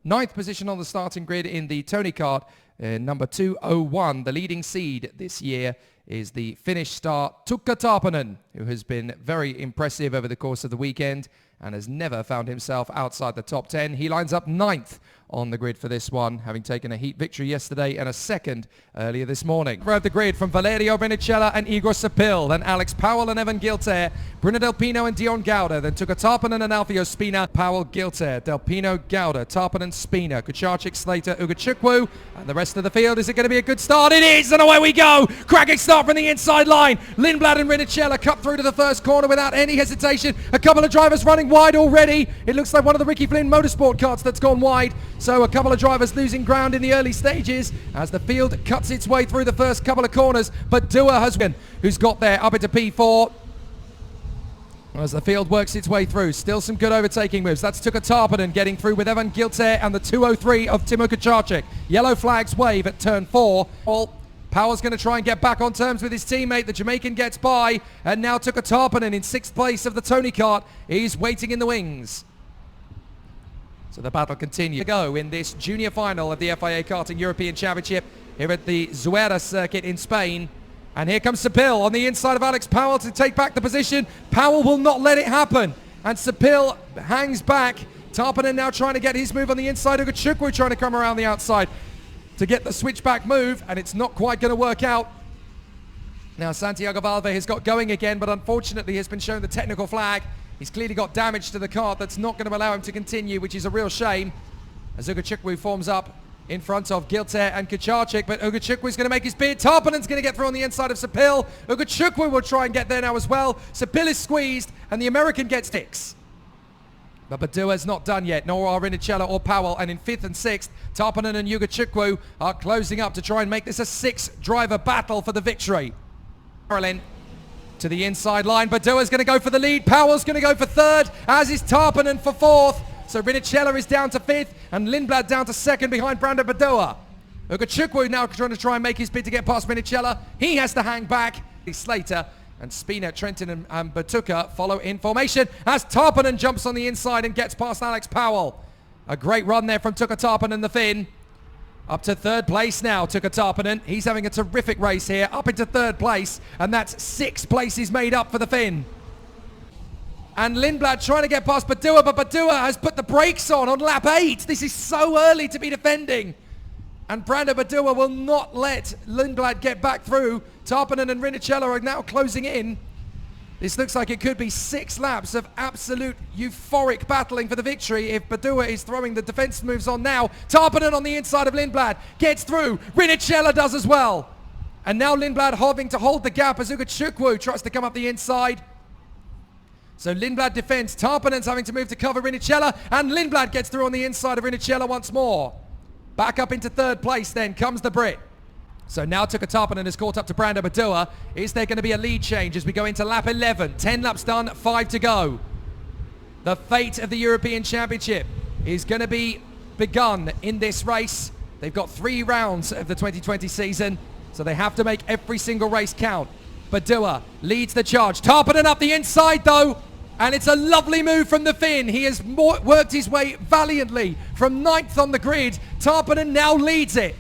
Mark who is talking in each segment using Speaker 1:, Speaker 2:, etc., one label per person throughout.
Speaker 1: Ninth position on the starting grid in the TONYKART, number 201. The leading seed this year is the Finnish star Tuukka Taponen, who has been very impressive over the course of the weekend and has never found himself outside the top 10. He lines up ninth on the grid for this one, having taken a heat victory yesterday and a second earlier this morning. Throughout the grid from Valerio Brinicella and Igor Sapil, then Alex Powell and Evan Gilter, Bruno Del Pino and Dion Gauda, then Tuukka Taponen and Alfio Spina, Powell, Gilter, Del Pino, Gauda, Taponen, Spina, Kucharczyk, Slater, Ugachukwu, and the rest of the field. Is it going to be a good start? It is, and away we go! Cracking start from the inside line. Lindblad and Brinicella cut through to the first corner without any hesitation. A couple of drivers running wide already. It looks like one of the Ricky Flynn Motorsport carts that's gone wide. So a couple of drivers losing ground in the early stages as the field cuts its way through the first couple of corners. But Dua has won, who's got there up into P4. As the field works its way through, still some good overtaking moves. That's Tuukka Taponen getting through with Evan Gilter and the 203 of Timo Kucharczyk. Yellow flags wave at turn 4. Powell's going to try and get back on terms with his teammate. The Jamaican gets by, and now Tuukka Taponen in 6th place of the TONYKART. He's waiting in the wings. So the battle continues to go in this junior final of the FIA Karting European Championship here at the Zuera circuit in Spain. And here comes Sapil on the inside of Alex Powell to take back the position. Powell will not let it happen. And Sapil hangs back. Taponen now trying to get his move on the inside. Ugachukwu trying to come around the outside to get the switchback move, and it's not quite going to work out. Now Santiago Valve has got going again, but unfortunately has been shown the technical flag. He's clearly got damage to the kart that's not going to allow him to continue, which is a real shame. As Ugachukwu forms up in front of Gilter and Kucharczyk, but Ugachukwu is going to make his bid. Taponen's going to get through on the inside of Sapil. Ugachukwu will try and get there now as well. Sapil is squeezed, and the American gets sticks. But Badua's not done yet, nor are Brinicella or Powell, and in 5th and 6th, Taponen and Ugachukwu are closing up to try and make this a 6-driver battle for the victory. Marilyn to the inside line. Badua's going to go for the lead. Powell's going to go for 3rd, as is Taponen for 4th. So Brinicella is down to 5th, and Lindblad down to 2nd behind Brando Badua. Ugachukwu now trying to make his bid to get past Brinicella. He has to hang back. Slater and Spina, Trenton and Batuka follow in formation as Taponen jumps on the inside and gets past Alex Powell. A great run there from Tuukka Taponen, the Finn. Up to 3rd place now, Tuukka Taponen. He's having a terrific race here, up into 3rd place, and that's 6 places made up for the Finn. And Lindblad trying to get past Badua, but Badua has put the brakes on lap 8. This is so early to be defending. And Brando Badua will not let Lindblad get back through. Taponen and Brinicella are now closing in. This looks like it could be 6 laps of absolute euphoric battling for the victory if Badua is throwing the defense moves on now. Taponen on the inside of Lindblad gets through. Brinicella does as well. And now Lindblad having to hold the gap as Ugachukwu tries to come up the inside. So Lindblad defends. Taponen's having to move to cover Brinicella, and Lindblad gets through on the inside of Brinicella once more. Back up into 3rd place then comes the Brit. So now Tuukka Taponen has caught up to Brando Badua. Is there going to be a lead change as we go into lap 11? 10 laps done, 5 to go. The fate of the European Championship is going to be begun in this race. They've got 3 rounds of the 2020 season, so they have to make every single race count. Badua leads the charge. Taponen up the inside though. And it's a lovely move from the Finn. He has worked his way valiantly from 9th on the grid. Taponen now leads it.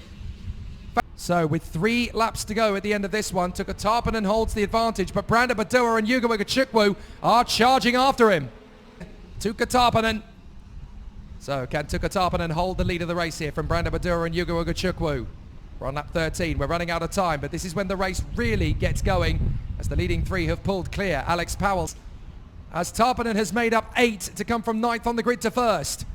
Speaker 1: So with 3 laps to go at the end of this one, Tuukka Taponen holds the advantage, but Brando Badua and Yuga Ugachukwu are charging after him. Tuukka Taponen. So can Tuukka Taponen hold the lead of the race here from Brando Badua and Yuga Ugachukwu? We're on lap 13. We're running out of time, but this is when the race really gets going as the leading 3 have pulled clear. Alex Powell, as Taponen has made up 8 to come from 9th on the grid to 1st.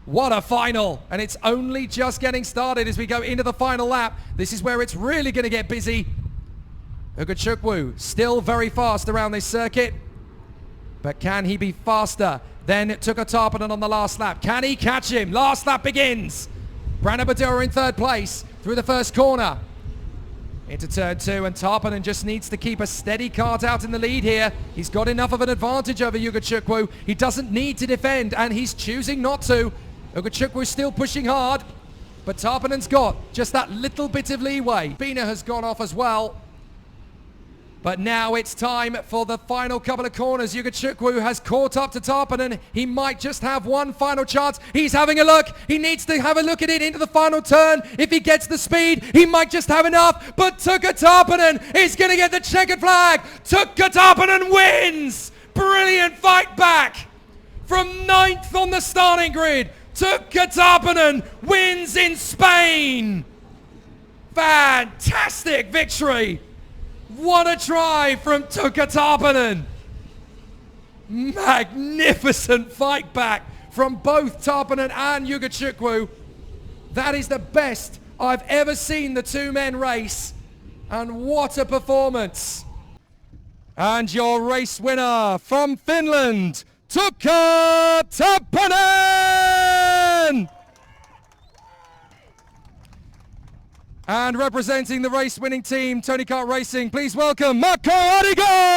Speaker 1: What a final, and it's only just getting started as we go into the final lap. This is where it's really going to get busy. Ugachukwu still very fast around this circuit, but can he be faster than Tuukka Taponen on the last lap? Can he catch him? Last lap begins. Brando Badua in 3rd place through the first corner. Into turn 2, and Taponen just needs to keep a steady kart out in the lead here. He's got enough of an advantage over Ugachukwu. He doesn't need to defend, and he's choosing not to. Ugachukwu is still pushing hard, but Taponen's got just that little bit of leeway. Spina has gone off as well. But now it's time for the final couple of corners. Yuga has caught up to Taponen. He might just have one final chance. He's having a look. He needs to have a look at it into the final turn. If he gets the speed, he might just have enough. But Tuukka Taponen is going to get the checkered flag. Tuukka Taponen wins. Brilliant fight back. From 9th on the starting grid, Tuukka Taponen wins in Spain. Fantastic victory. What a try from Tuukka Taponen. Magnificent fight back from both Taponen and Yuga. That is the best I've ever seen the two men race. And what a performance. And your race winner from Finland, Tuukka Taponen! And representing the race-winning team, TONYKART Racing, please welcome Marko Adigo!